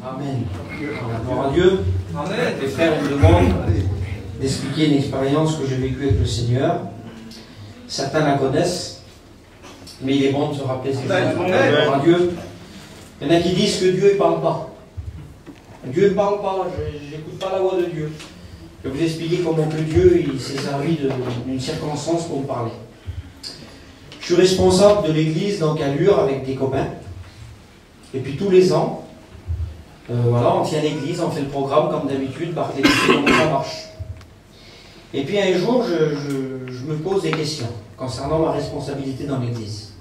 Amen. Gloire à Dieu. Amen. Les frères me demandent d'expliquer une expérience que j'ai vécue avec le Seigneur. Certains la connaissent, mais il est bon de se rappeler ces choses. Gloire à Dieu. Il y en a qui disent que Dieu ne parle pas. Dieu ne parle pas, je n'écoute pas la voix de Dieu. Je vais vous expliquer comment que Dieu s'est servi d'une circonstance pour me parler. Je suis responsable de l'église dans Calure avec des copains. Et puis tous les ans, voilà, on tient l'église, on fait le programme comme d'habitude, par les comment ça marche. Et puis un jour, je me pose des questions concernant ma responsabilité dans l'église.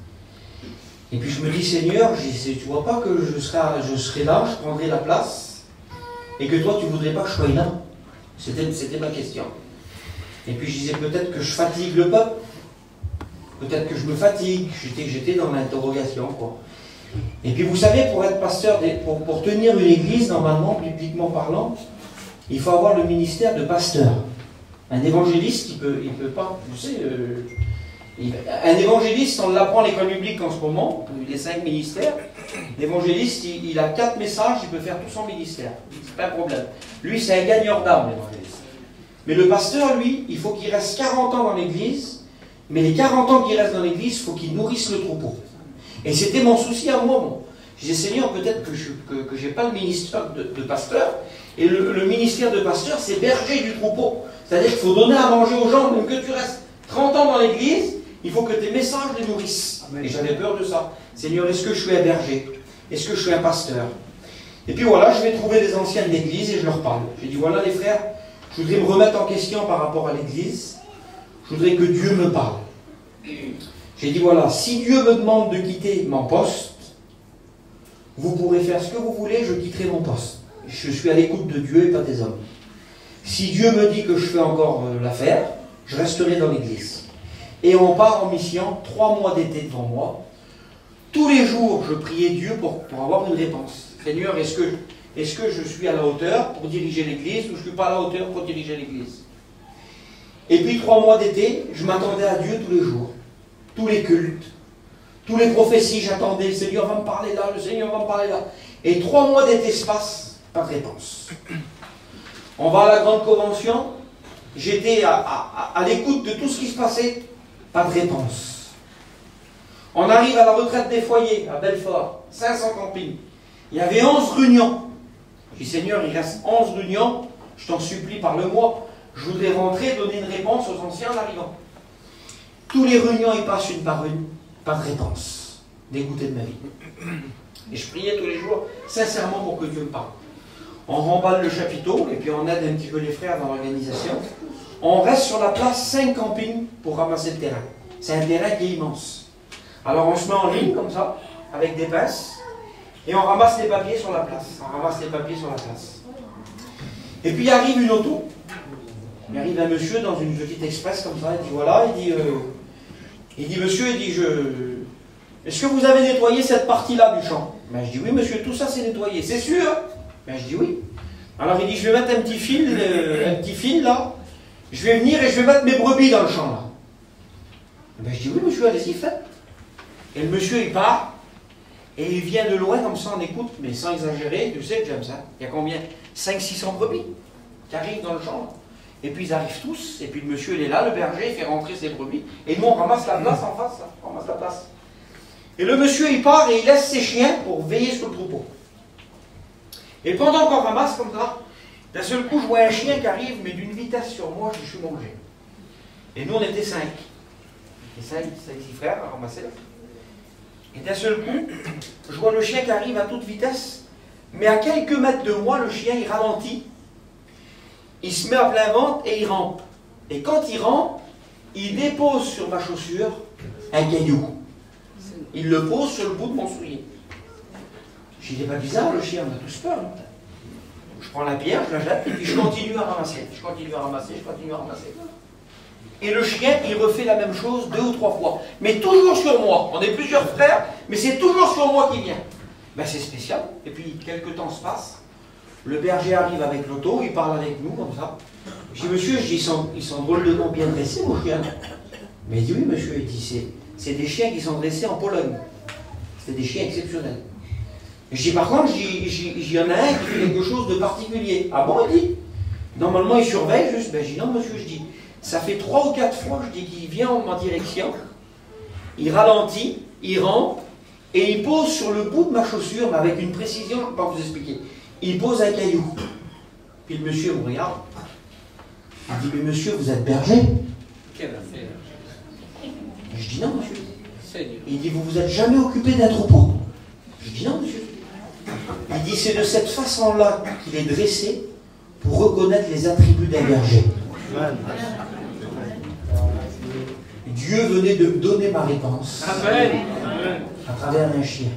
Et puis je me dis, Seigneur, tu vois pas que je serai là, je prendrai la place, et que toi tu voudrais pas que je sois là. C'était ma question. Et puis je disais, peut-être que je fatigue le peuple, peut-être que je me fatigue, j'étais dans l'interrogation, quoi. Et puis vous savez, pour être pasteur, pour tenir une église, normalement, bibliquement parlant, il faut avoir le ministère de pasteur. Un évangéliste, il peut pas, vous savez, un évangéliste, on l'apprend à l'école biblique en ce moment, les 5 ministères. L'évangéliste, il a 4 messages, il peut faire tout son ministère. C'est pas un problème. Lui, c'est un gagneur d'âme, l'évangéliste. Mais le pasteur, lui, il faut qu'il reste 40 ans dans l'église, mais les 40 ans qu'il reste dans l'église, il faut qu'il nourrisse le troupeau. Et c'était mon souci à moi. Bon. Je disais, Seigneur, peut-être que je n'ai pas le ministère de pasteur, et le ministère de pasteur, c'est berger du troupeau. C'est-à-dire qu'il faut donner à manger aux gens, même que tu restes 30 ans dans l'église, il faut que tes messages les nourrissent. Amen. Et j'avais peur de ça. Seigneur, est-ce que je suis un berger? Est-ce que je suis un pasteur? Et puis voilà, je vais trouver les anciens de l'église et je leur parle. J'ai dit, voilà les frères, je voudrais me remettre en question par rapport à l'église. Je voudrais que Dieu me parle. J'ai dit, voilà, si Dieu me demande de quitter mon poste, vous pourrez faire ce que vous voulez, je quitterai mon poste. Je suis à l'écoute de Dieu et pas des hommes. Si Dieu me dit que je fais encore l'affaire, je resterai dans l'église. Et on part en mission, 3 mois d'été devant moi. Tous les jours, je priais Dieu pour avoir une réponse. Seigneur, est-ce que je suis à la hauteur pour diriger l'église ou je ne suis pas à la hauteur pour diriger l'église? Et puis 3 mois d'été, je m'attendais à Dieu tous les jours. Tous les cultes, tous les prophéties, j'attendais, le Seigneur va me parler là, le Seigneur va me parler là. Et 3 mois d'été se passent, pas de réponse. On va à la grande convention, j'étais à l'écoute de tout ce qui se passait, pas de réponse. On arrive à la retraite des foyers, à Belfort, 500 campings. Il y avait 11 réunions. Je dis, Seigneur, il reste 11 réunions, je t'en supplie, parle-moi. Je voudrais rentrer, donner une réponse aux anciens en arrivant. Tous les réunions, ils passent une par une, pas de réponse. Dégoûté de ma vie. Et je priais tous les jours, sincèrement, pour que Dieu me parle. On remballe le chapiteau, et puis on aide un petit peu les frères dans l'organisation. On reste sur la place 5 campings pour ramasser le terrain. C'est un terrain qui est immense. Alors on se met en ligne, comme ça, avec des pinces, et on ramasse les papiers sur la place. On ramasse les papiers sur la place. Et puis il arrive une auto. Il arrive un monsieur dans une petite express comme ça, il dit voilà, il dit monsieur, est-ce que vous avez nettoyé cette partie-là du champ? Ben, je dis oui monsieur, tout ça c'est nettoyé, c'est sûr? Ben, je dis oui. Alors il dit je vais mettre un petit fil là, je vais venir et je vais mettre mes brebis dans le champ là. Ben, je dis oui monsieur, allez-y, faites. Et le monsieur il part, et il vient de loin comme ça, on écoute, mais sans exagérer, tu sais que j'aime ça. Il y a combien? 500-600 brebis qui arrivent dans le champ là. Et puis ils arrivent tous, et puis le monsieur il est là, le berger, il fait rentrer ses brebis, et nous on ramasse la place en face, là. On ramasse la place. Et le monsieur il part et il laisse ses chiens pour veiller sur le troupeau. Et pendant qu'on ramasse comme ça, d'un seul coup je vois un chien qui arrive, mais d'une vitesse sur moi, je suis mangé. Et nous on était 5. Et 5, 6 frères à ramasser. Et d'un seul coup, je vois le chien qui arrive à toute vitesse, mais à quelques mètres de moi, le chien il ralentit. Il se met à plein ventre et il rampe. Et quand il rampe, il dépose sur ma chaussure un caillou. Il le pose sur le bout de mon soulier. Je dis, c'est pas bizarre, le chien, on a tous peur. Hein. Je prends la pierre, je la jette, et puis je continue à ramasser. Je continue à ramasser, je continue à ramasser. Et le chien, il refait la même chose 2 ou 3 fois. Mais toujours sur moi. On est plusieurs frères, mais c'est toujours sur moi qui vient. Ben, c'est spécial. Et puis, quelques temps se passent. Le berger arrive avec l'auto, il parle avec nous, comme ça. Je dis, monsieur, ils sont drôlement bien dressés, vos chiens. Mais il dit, oui, monsieur, il dit, c'est des chiens qui sont dressés en Pologne. C'est des chiens exceptionnels. Je dis, par contre, il y en a un qui fait quelque chose de particulier. Ah bon, il dit? Normalement, il surveille juste. Ben, je dis, non, monsieur, je dis, ça fait 3 ou 4 fois, je dis, qu'il vient en ma direction, il ralentit, il rentre, et il pose sur le bout de ma chaussure, mais avec une précision, je ne peux pas vous expliquer. Il pose un caillou. Puis le monsieur me regarde. Il dit, mais monsieur, vous êtes berger? Quelle affaire? Je dis, non, monsieur. Seigneur. Il dit, vous vous êtes jamais occupé d'un troupeau? Je dis, non, monsieur. Il dit, c'est de cette façon-là qu'il est dressé pour reconnaître les attributs d'un berger. Dieu venait de me donner ma réponse. Amen. À travers un chien.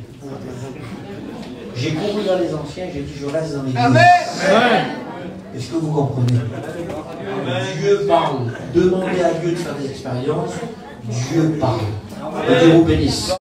J'ai couru dans les anciens, j'ai dit, je reste dans l'église. Amen. Est-ce que vous comprenez? Dieu parle. Demandez à Dieu de faire des expériences. Dieu parle. Que Dieu vous bénisse.